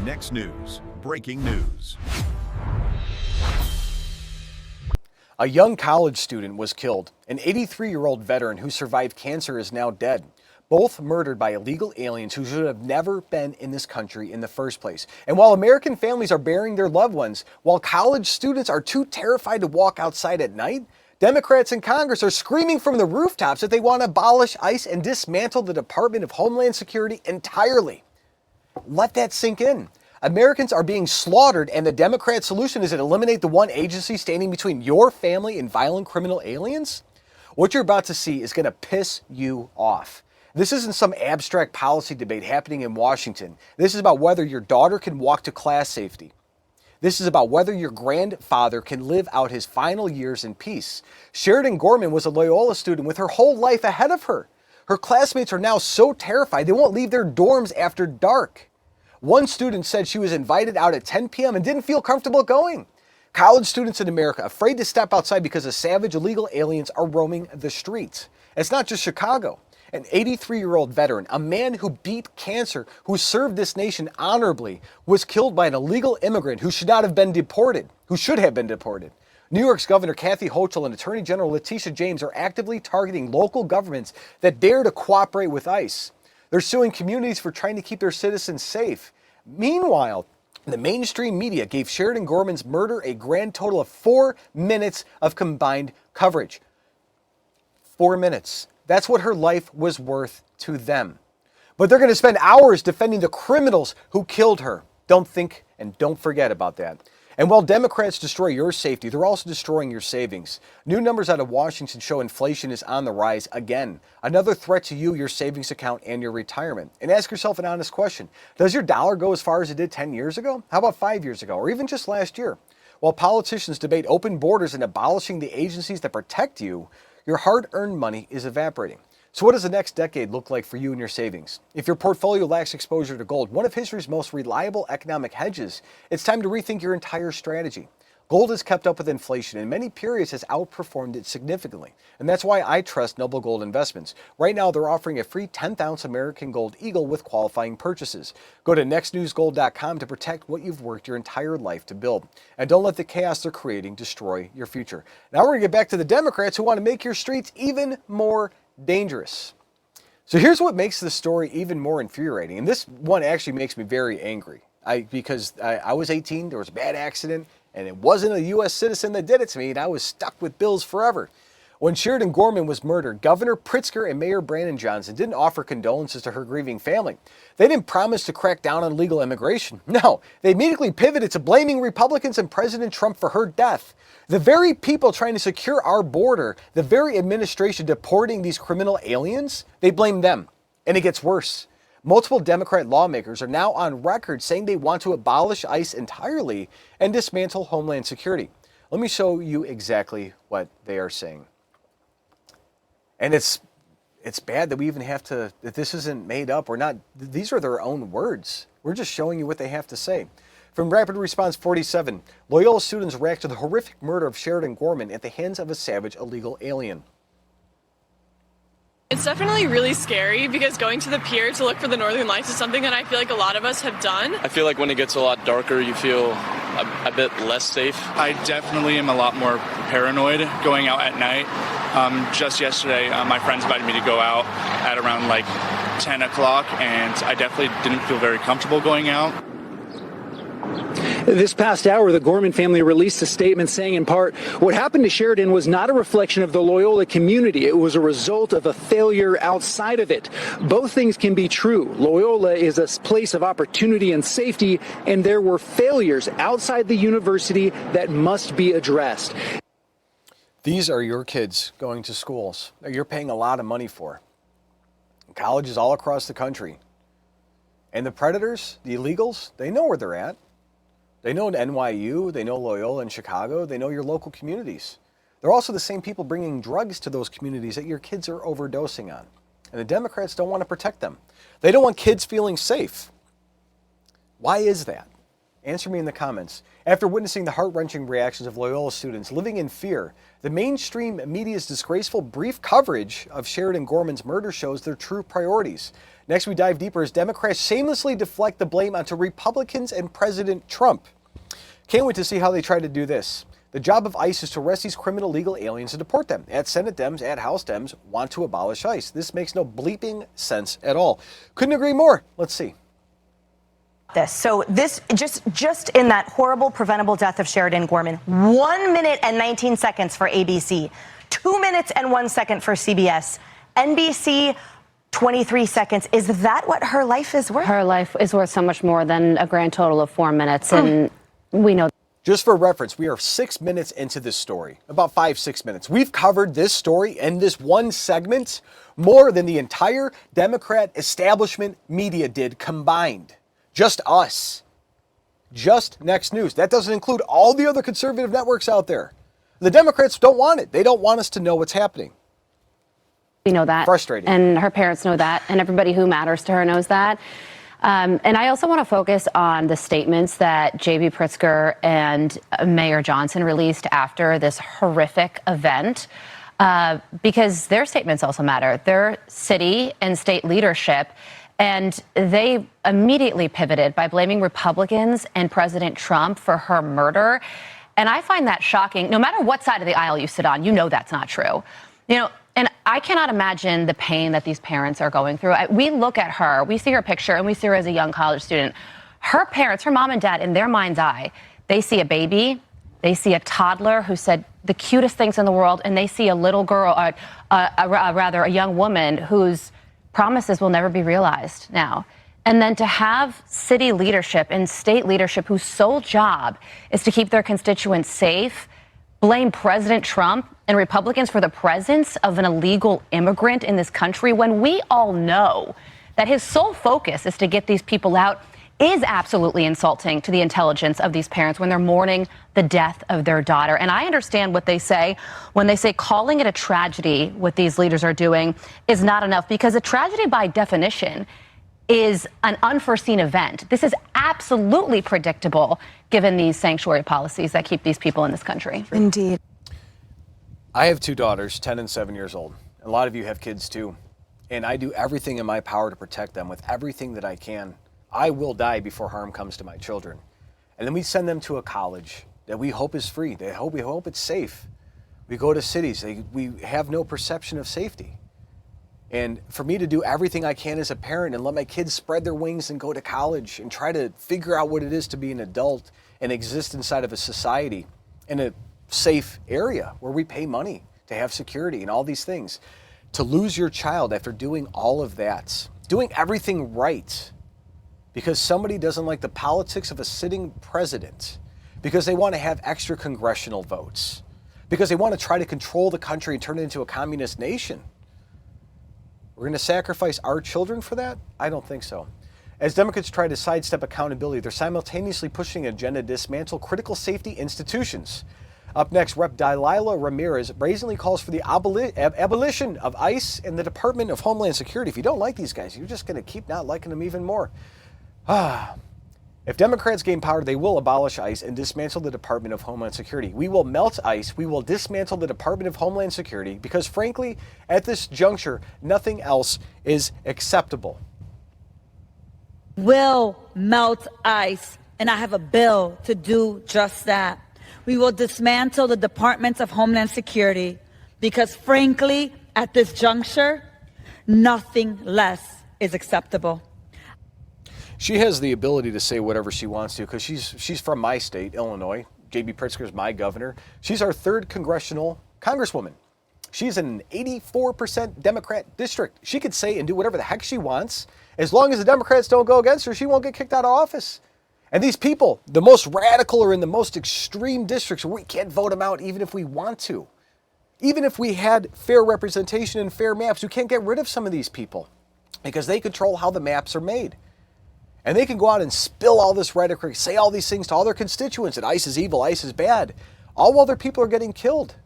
Next News, breaking news. A young college student was killed. An 83-year-old veteran who survived cancer is now dead. Both murdered by illegal aliens who should have never been in this country in the first place. And while American families are burying their loved ones, while college students are too terrified to walk outside at night, Democrats in Congress are screaming from the rooftops that they want to abolish ICE and dismantle the Department of Homeland Security entirely. Let that sink in. Americans are being slaughtered, and the Democrat solution is to eliminate the one agency standing between your family and violent criminal aliens? What you're about to see is going to piss you off. This isn't some abstract policy debate happening in Washington. This is about whether your daughter can walk to class safety. This is about whether your grandfather can live out his final years in peace. Sheridan Gorman was a Loyola student with her whole life ahead of her. Her classmates are now so terrified they won't leave their dorms after dark. One student said she was invited out at 10 p.m. and didn't feel comfortable going. College students in America afraid to step outside because of savage illegal aliens are roaming the streets. It's not just Chicago. An 83-year-old veteran, a man who beat cancer, who served this nation honorably, was killed by an illegal immigrant who should not have been deported, who should have been deported. New York's Governor Kathy Hochul and Attorney General Letitia James are actively targeting local governments that dare to cooperate with ICE. They're suing communities for trying to keep their citizens safe. Meanwhile, the mainstream media gave Sheridan Gorman's murder a grand total of 4 minutes of combined coverage. 4 minutes. That's what her life was worth to them. But they're going to spend hours defending the criminals who killed her. Don't think and don't forget about that. And while Democrats destroy your safety, they're also destroying your savings. New numbers out of Washington show inflation is on the rise again. Another threat to you, your savings account, and your retirement. And ask yourself an honest question. Does your dollar go as far as it did 10 years ago? How about 5 years ago, or even just last year? While politicians debate open borders and abolishing the agencies that protect you, your hard-earned money is evaporating. So what does the next decade look like for you and your savings? If your portfolio lacks exposure to gold, one of history's most reliable economic hedges, it's time to rethink your entire strategy. Gold has kept up with inflation and in many periods has outperformed it significantly. And that's why I trust Noble Gold Investments. Right now, they're offering a free 10th-ounce American Gold Eagle with qualifying purchases. Go to nextnewsgold.com to protect what you've worked your entire life to build. And don't let the chaos they're creating destroy your future. Now we're going to get back to the Democrats who want to make your streets even more dangerous. So here's what makes this story even more infuriating. And this one actually makes me very angry. Because I was 18, there was a bad accident, and it wasn't a U.S. citizen that did it to me, and I was stuck with bills forever. When Sheridan Gorman was murdered, Governor Pritzker and Mayor Brandon Johnson didn't offer condolences to her grieving family. They didn't promise to crack down on illegal immigration. No, they immediately pivoted to blaming Republicans and President Trump for her death. The very people trying to secure our border, the very administration deporting these criminal aliens, they blame them. And it gets worse. Multiple Democrat lawmakers are now on record saying they want to abolish ICE entirely and dismantle Homeland Security. Let me show you exactly what they are saying. And it's bad that we even have to, that this isn't made up. We're not, these are their own words. We're just showing you what they have to say. From Rapid Response 47, Loyola students react to the horrific murder of Sheridan Gorman at the hands of a savage illegal alien. It's definitely really scary because going to the pier to look for the Northern Lights is something that I feel like a lot of us have done. I feel like when it gets a lot darker, you feel a bit less safe. I definitely am a lot more paranoid going out at night. Just yesterday, my friends invited me to go out at around like 10 o'clock, and I definitely didn't feel very comfortable going out. This past hour, the Gorman family released a statement saying, in part, what happened to Sheridan was not a reflection of the Loyola community. It was a result of a failure outside of it. Both things can be true. Loyola is a place of opportunity and safety, and there were failures outside the university that must be addressed. These are your kids going to schools that you're paying a lot of money for. Colleges all across the country. And the predators, the illegals, they know where they're at. They know NYU, they know Loyola in Chicago, they know your local communities. They're also the same people bringing drugs to those communities that your kids are overdosing on. And the Democrats don't want to protect them. They don't want kids feeling safe. Why is that? Answer me in the comments. After witnessing the heart-wrenching reactions of Loyola students living in fear, the mainstream media's disgraceful brief coverage of Sheridan Gorman's murder shows their true priorities. Next, we dive deeper as Democrats shamelessly deflect the blame onto Republicans and President Trump. Can't wait to see how they try to do this. The job of ICE is to arrest these criminal legal aliens and deport them. At Senate Dems, at House Dems, want to abolish ICE. This makes no bleeping sense at all. Couldn't agree more. Let's see. So this just in that horrible preventable death of Sheridan Gorman, 1 minute and 19 seconds for ABC, 2 minutes and 1 second for CBS, NBC 23 seconds. Is that what her life is worth? Her life is worth so much more than a grand total of 4 minutes, and we know. Just for reference, we are 6 minutes into this story, about 5-6 minutes. We've covered this story and this one segment more than the entire Democrat establishment media did combined. Just us. Just Next News. That doesn't include all the other conservative networks out there. The Democrats don't want it. They don't want us to know what's happening. We know that. Frustrating. And her parents know that. And everybody who matters to her knows that. And I also want to focus on the statements that J.B. Pritzker and Mayor Johnson released after this horrific event, because their statements also matter. They're city and state leadership. And they immediately pivoted by blaming Republicans and President Trump for her murder. And I find that shocking. No matter what side of the aisle you sit on, you know that's not true. And I cannot imagine the pain that these parents are going through. We look at her, we see her picture, and we see her as a young college student. Her parents, her mom and dad, in their mind's eye, they see a baby, they see a toddler who said the cutest things in the world, and they see a little girl, a young woman whose promises will never be realized now. And then to have city leadership and state leadership whose sole job is to keep their constituents safe, blame President Trump and Republicans for the presence of an illegal immigrant in this country when we all know that his sole focus is to get these people out, is absolutely insulting to the intelligence of these parents when they're mourning the death of their daughter. And I understand what they say when they say calling it a tragedy, what these leaders are doing, is not enough, because a tragedy by definition is an unforeseen event. This is absolutely predictable given these sanctuary policies that keep these people in this country. Indeed. I have two daughters, 10 and 7 years old. A lot of you have kids too. And I do everything in my power to protect them with everything that I can. I will die before harm comes to my children. And then we send them to a college that we hope is free. We hope it's safe. We go to cities. We have no perception of safety. And for me to do everything I can as a parent and let my kids spread their wings and go to college and try to figure out what it is to be an adult and exist inside of a society in a safe area where we pay money to have security and all these things. To lose your child after doing all of that, doing everything right, because somebody doesn't like the politics of a sitting president, because they want to have extra congressional votes, because they want to try to control the country and turn it into a communist nation. We're going to sacrifice our children for that? I don't think so. As Democrats try to sidestep accountability, they're simultaneously pushing an agenda to dismantle critical safety institutions. Up next, Rep. Delilah Ramirez brazenly calls for the abolition of ICE and the Department of Homeland Security. If you don't like these guys, you're just going to keep not liking them even more. If Democrats gain power, they will abolish ICE and dismantle the Department of Homeland Security. We will melt ICE. We will dismantle the Department of Homeland Security because, frankly, at this juncture, nothing else is acceptable. Will melt ICE, and I have a bill to do just that. We will dismantle the Department of Homeland Security because, frankly, at this juncture, nothing less is acceptable. She has the ability to say whatever she wants to because she's from my state, Illinois. J.B. Pritzker is my governor. She's our third congressional congresswoman. She's in an 84% Democrat district. She could say and do whatever the heck she wants. As long as the Democrats don't go against her, she won't get kicked out of office. And these people, the most radical or in the most extreme districts, we can't vote them out even if we want to. Even if we had fair representation and fair maps, we can't get rid of some of these people because they control how the maps are made. And they can go out and spill all this rhetoric, say all these things to all their constituents, that ICE is evil, ICE is bad, all while their people are getting killed.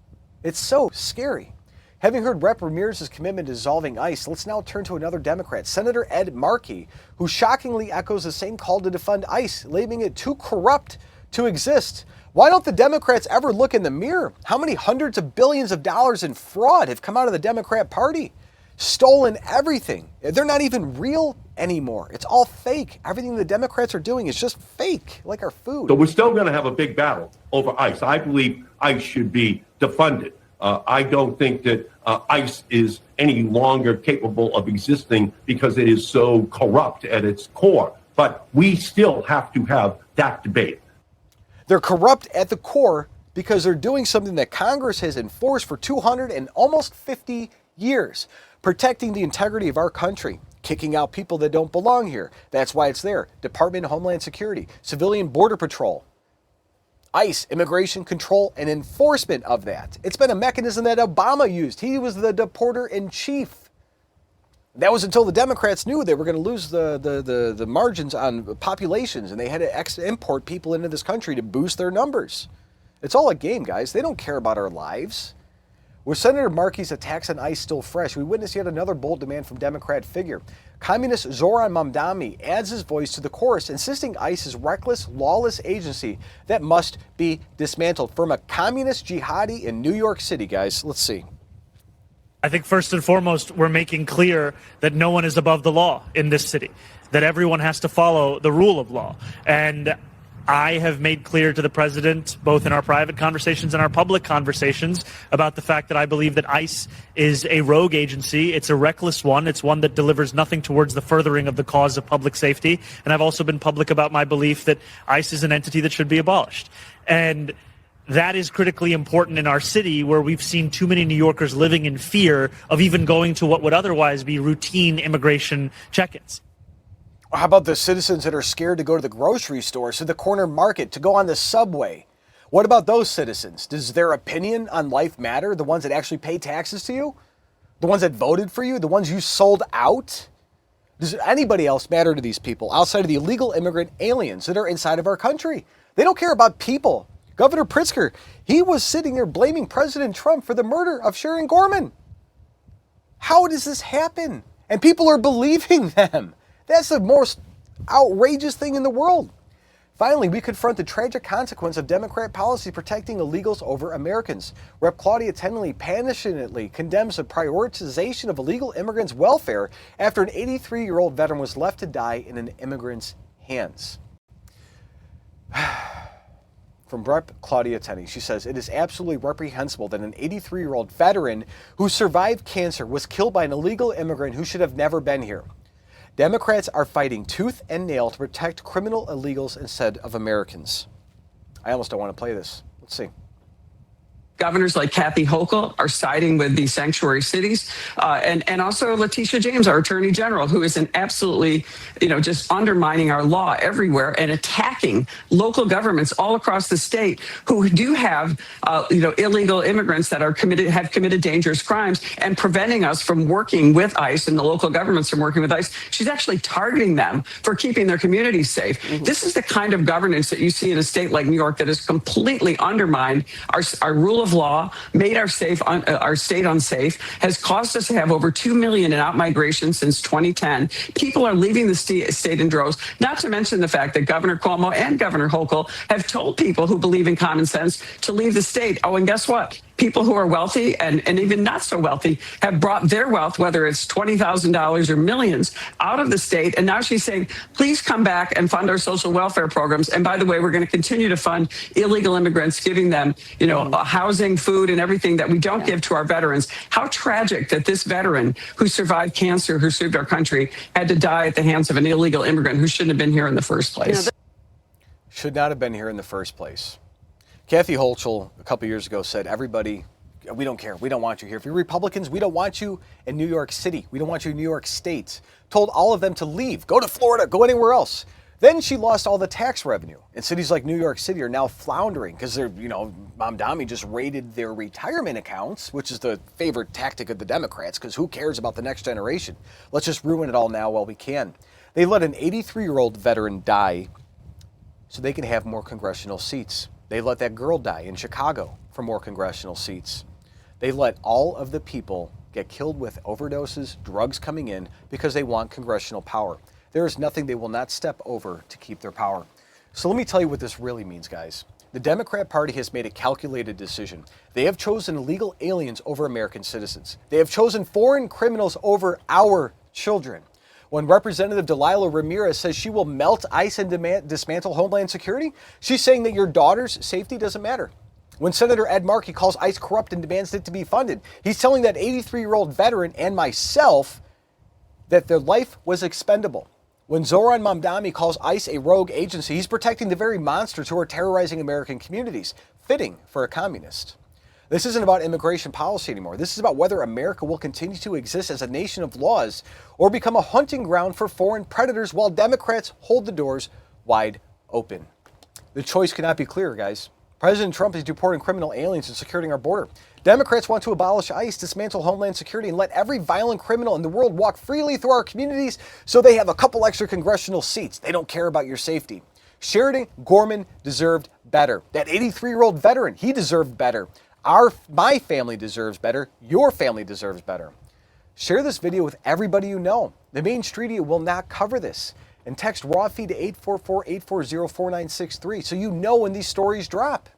It's so scary. Having heard Rep. Ramirez's commitment to dissolving ICE, let's now turn to another Democrat, Senator Ed Markey, who shockingly echoes the same call to defund ICE, labeling it too corrupt to exist. Why don't the Democrats ever look in the mirror? How many hundreds of billions of dollars in fraud have come out of the Democrat Party? Stolen everything. They're not even real anymore. It's all fake. Everything the Democrats are doing is just fake, like our food. So we're still going to have a big battle over ICE. I believe ICE should be defunded. I don't think that ICE is any longer capable of existing because it is so corrupt at its core. But we still have to have that debate. They're corrupt at the core because they're doing something that Congress has enforced for 200 and almost 50 years, protecting the integrity of our country, kicking out people that don't belong here. That's why it's there. Department of Homeland Security, Civilian Border Patrol, ICE, immigration control and enforcement of that. It's been a mechanism that Obama used. He was the deporter in chief. That was until the Democrats knew they were going to lose the margins on populations, and they had to import people into this country to boost their numbers. It's all a game, guys. They don't care about our lives. With Senator Markey's attacks on ICE still fresh, we witnessed yet another bold demand from Democrat figure. Communist Zoran Mamdani adds his voice to the chorus, insisting ICE is reckless, lawless agency that must be dismantled. From a communist jihadi in New York City, guys. Let's see. I think first and foremost, we're making clear that no one is above the law in this city, that everyone has to follow the rule of law. And I have made clear to the president, both in our private conversations and our public conversations, about the fact that I believe that ICE is a rogue agency. It's a reckless one. It's one that delivers nothing towards the furthering of the cause of public safety. And I've also been public about my belief that ICE is an entity that should be abolished. And that is critically important in our city, where we've seen too many New Yorkers living in fear of even going to what would otherwise be routine immigration check-ins. How about the citizens that are scared to go to the grocery store, to the corner market, to go on the subway? What about those citizens? Does their opinion on life matter? The ones that actually pay taxes to you? The ones that voted for you? The ones you sold out? Does anybody else matter to these people outside of the illegal immigrant aliens that are inside of our country? They don't care about people. Governor Pritzker, he was sitting there blaming President Trump for the murder of Sheridan Gorman. How does this happen? And people are believing them. That's the most outrageous thing in the world. Finally, we confront the tragic consequence of Democrat policy protecting illegals over Americans. Rep. Claudia Tenney passionately condemns the prioritization of illegal immigrants' welfare after an 83-year-old veteran was left to die in an immigrant's hands. From Rep. Claudia Tenney, she says, it is absolutely reprehensible that an 83-year-old veteran who survived cancer was killed by an illegal immigrant who should have never been here. Democrats are fighting tooth and nail to protect criminal illegals instead of Americans. I almost don't want to play this. Let's see. Governors like Kathy Hochul are siding with these sanctuary cities, and also Letitia James, our Attorney General, who is an absolutely, just undermining our law everywhere and attacking local governments all across the state who do have, illegal immigrants that have committed dangerous crimes, and preventing us from working with ICE and the local governments from working with ICE. She's actually targeting them for keeping their communities safe. Mm-hmm. This is the kind of governance that you see in a state like New York that has completely undermined our rule of law, made our state unsafe, has caused us to have over 2 million in outmigration since 2010. People are leaving the state in droves, not to mention the fact that Governor Cuomo and Governor Hochul have told people who believe in common sense to leave the state. Oh, and guess what? People who are wealthy and even not so wealthy have brought their wealth, whether it's $20,000 or millions, out of the state. And now she's saying, please come back and fund our social welfare programs. And by the way, we're going to continue to fund illegal immigrants, giving them, housing, food, and everything that we don't give to our veterans. How tragic that this veteran who survived cancer, who served our country, had to die at the hands of an illegal immigrant who shouldn't have been here in the first place. Should not have been here in the first place. Kathy Hochul, a couple years ago, said, everybody, we don't care. We don't want you here. If you're Republicans, we don't want you in New York City. We don't want you in New York State. Told all of them to leave. Go to Florida. Go anywhere else. Then she lost all the tax revenue. And cities like New York City are now floundering because they're, Mamdani just raided their retirement accounts, which is the favorite tactic of the Democrats, because who cares about the next generation? Let's just ruin it all now while we can. They let an 83-year-old veteran die so they can have more congressional seats. They let that girl die in Chicago for more congressional seats. They let all of the people get killed with overdoses, drugs coming in because they want congressional power. There is nothing they will not step over to keep their power. So let me tell you what this really means, guys. The Democrat Party has made a calculated decision. They have chosen illegal aliens over American citizens. They have chosen foreign criminals over our children. When Representative Loyola Ramirez says she will melt ICE and dismantle Homeland Security, she's saying that your daughter's safety doesn't matter. When Senator Ed Markey calls ICE corrupt and demands it to be funded, he's telling that 83-year-old veteran and myself that their life was expendable. When Zoran Mamdani calls ICE a rogue agency, he's protecting the very monsters who are terrorizing American communities, fitting for a communist. This isn't about immigration policy anymore. This is about whether America will continue to exist as a nation of laws or become a hunting ground for foreign predators while Democrats hold the doors wide open. The choice cannot be clearer, guys. President Trump is deporting criminal aliens and securing our border. Democrats want to abolish ICE, dismantle Homeland Security, and let every violent criminal in the world walk freely through our communities so they have a couple extra congressional seats. They don't care about your safety. Sheridan Gorman deserved better. That 83-year-old veteran, he deserved better. My family deserves better. Your family deserves better. Share this video with everybody you know. The mainstream media will not cover this. And text raw feed to 844-840-4963 so you know when these stories drop.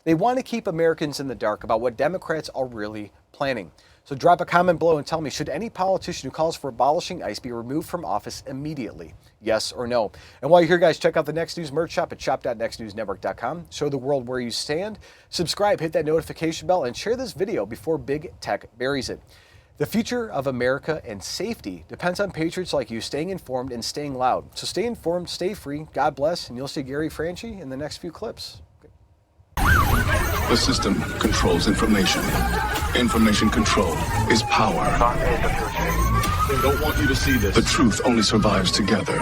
They want to keep Americans in the dark about what Democrats are really planning. So drop a comment below and tell me, should any politician who calls for abolishing ICE be removed from office immediately? Yes or no? And while you're here, guys, check out the Next News merch shop at shop.nextnewsnetwork.com. Show the world where you stand. Subscribe, hit that notification bell, and share this video before big tech buries it. The future of America and safety depends on patriots like you staying informed and staying loud. So stay informed, stay free, God bless, and you'll see Gary Franchi in the next few clips. The system controls information. Information control is power. They don't want you to see this. The truth only survives together.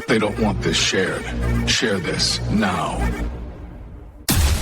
They don't want this shared. Share this now.